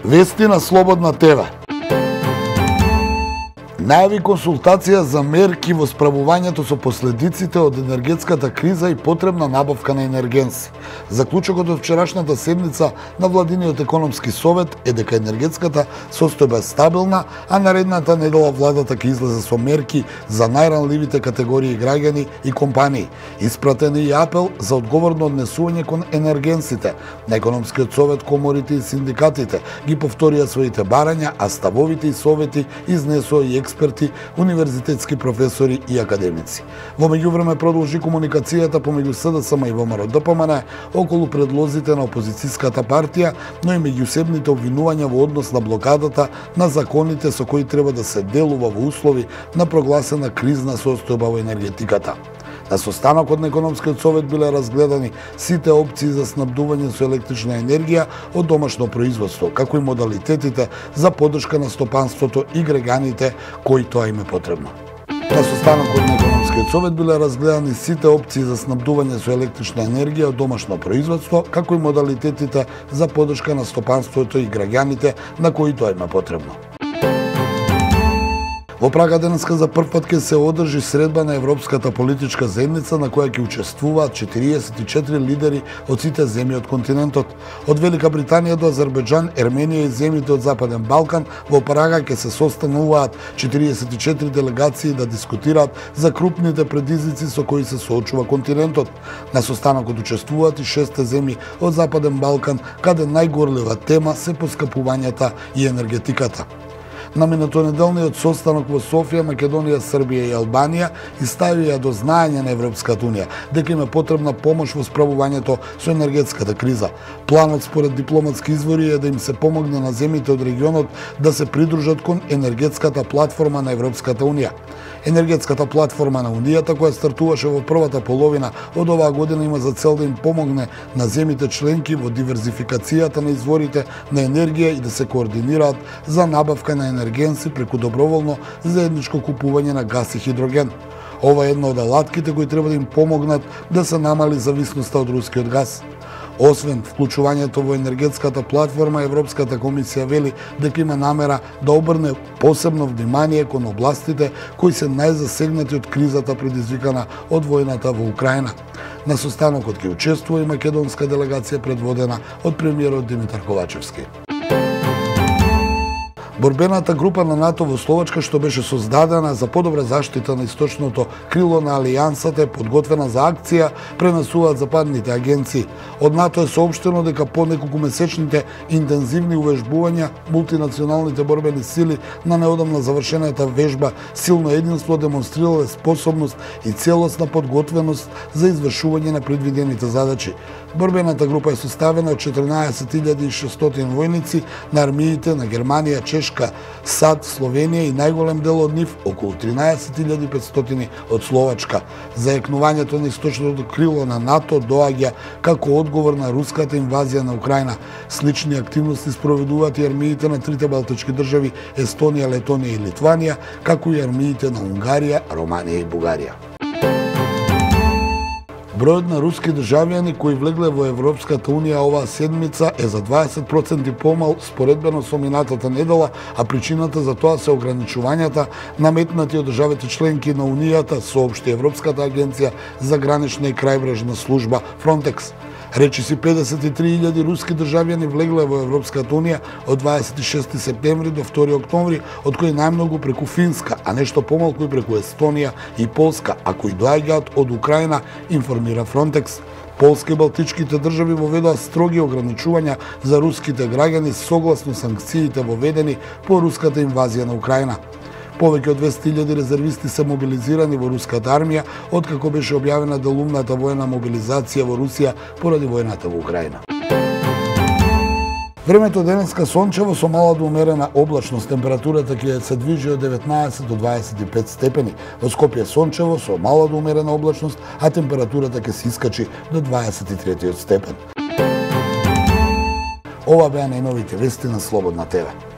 Вести на Слободна ТВ. Најави консултација за мерки во справувањето со последиците од енергетската криза и потребна набавка на енергенси. Заклучокот од вчерашната седница на Владиниот економски совет е дека енергетската состојба е стабилна, а наредната недела владата ќе излезе со мерки за најранливите категории граѓани и компании. Испратен и апел за одговорно однесување кон енергенсите. На економскиот совет коморите и синдикатите ги повторија своите барања, а ставовите и совети изнесоа и експерти, универзитетски професори и академици. Во меѓувреме продолжи комуникацијата помеѓу СДСМ и ВМРО-ДПМН околу предлозите на опозицијската партија, но и меѓусебните обвинувања во однос на блокадата на законите со кои треба да се делува во услови на прогласена кризна состојба во енергетиката. На состанокот на економскиот совет биле разгледани сите опции за снабдување со електрична енергија од домашно производство, како и модалитетите за поддршка на стопанството и граѓаните кои тоа им е потребно. На состанокот на економскиот совет биле разгледани сите опции за снабдување со електрична енергија од домашно производство, како и модалитетите за поддршка на стопанството и граѓаните на кои тоа им е потребно. Во Прага денеска за прв пат ќе се одржи средба на Европската политичка заедница на која ќе учествуваат 44 лидери од сите земји од континентот. Од Велика Британија до Азербејџан, Ерменија и земјите од Западен Балкан, во Прага ќе се состануваат 44 делегации да дискутираат за крупните предизвици со кои се соочува континентот. На состанокот учествуваат и 6 земји од Западен Балкан, каде најгорлива тема се поскапувањата и енергетиката. На минатонеделниот состанок во Софија, Македонија, Србија и Албанија изставија до знаење на Европската унија дека им е потребна помош во справувањето со енергетската криза. Планот според дипломатски извори е да им се помогне на земјите од регионот да се придружат кон енергетската платформа на Европската унија. Енергетската платформа на Унијата, која стартуваше во првата половина од оваа година, има за цел да им помогне на земјите членки во диверзификацијата на изворите на енергија и да се координираат за набавка на енергенси преку доброволно заедничко купување на газ и хидроген. Ова е една од алатките кои треба да им помогнат да се намали зависноста од рускиот газ. Освен вклучувањето во енергетската платформа, Европската комисија вели дека има намера да обрне посебно внимание кон областите кои се најзасегнати од кризата предизвикана од војната во Украина. На состанокот ќе учествува и македонска делегација предводена од премиерот Димитар Ковачевски. Борбената група на НАТО во Словачка, што беше создадена за подобра заштита на источното крило на Алијансата, е подготвена за акција, пренесуваат западните агенции. Од НАТО е соопштено дека по неколкумесечните интензивни увежбувања мултинационалните борбени сили на неодамна завршената вежба Силно единство демонстрирале способност и целосна подготвеност за извршување на предвидените задачи. Борбената група е составена од 14.600 војници на армиите на Германија, Чешка, САД, Словенија и најголем дел од нив, околу 13.500 од Словачка. Заекнувањето на источното крило на НАТО доаѓа како одговор на руската инвазија на Украина. Слични активности спроведуваат и армиите на трите балтички држави Естонија, Летонија и Литванија, како и армиите на Унгарија, Романија и Бугарија. Бројот на руски државјани кои влегле во Европската унија оваа седмица е за 20% помал споредбено со минатата недела, а причината за тоа се ограничувањата наметнати од државите членки на унијата, соопшти Европската агенција за гранична и крајбрежна служба Frontex. Речиси 53.000 руски државјани влегле во Европската унија од 26 септември до 2 октомври, од кои најмногу преку Финска, а нешто помалку и преку Естонија и Полска, а кои доаѓаат од Украина, информира Frontex. Полска и балтичките држави воведоа строги ограничувања за руските граѓани согласно санкциите воведени по руската инвазија на Украина. Повеќе од 200.000 резервисти се мобилизирани во руската армија, откако беше објавена делумната војна мобилизација во Русија поради војната во Украина. Времето денеска сончево со мала до умерена облачност, температурата ќе се движи од 19 до 25 степени. Во Скопје сончево со мала до умерена облачност, а температурата ќе се искачи до 23 степен. Ова беа најновите вести на Слободна ТВ.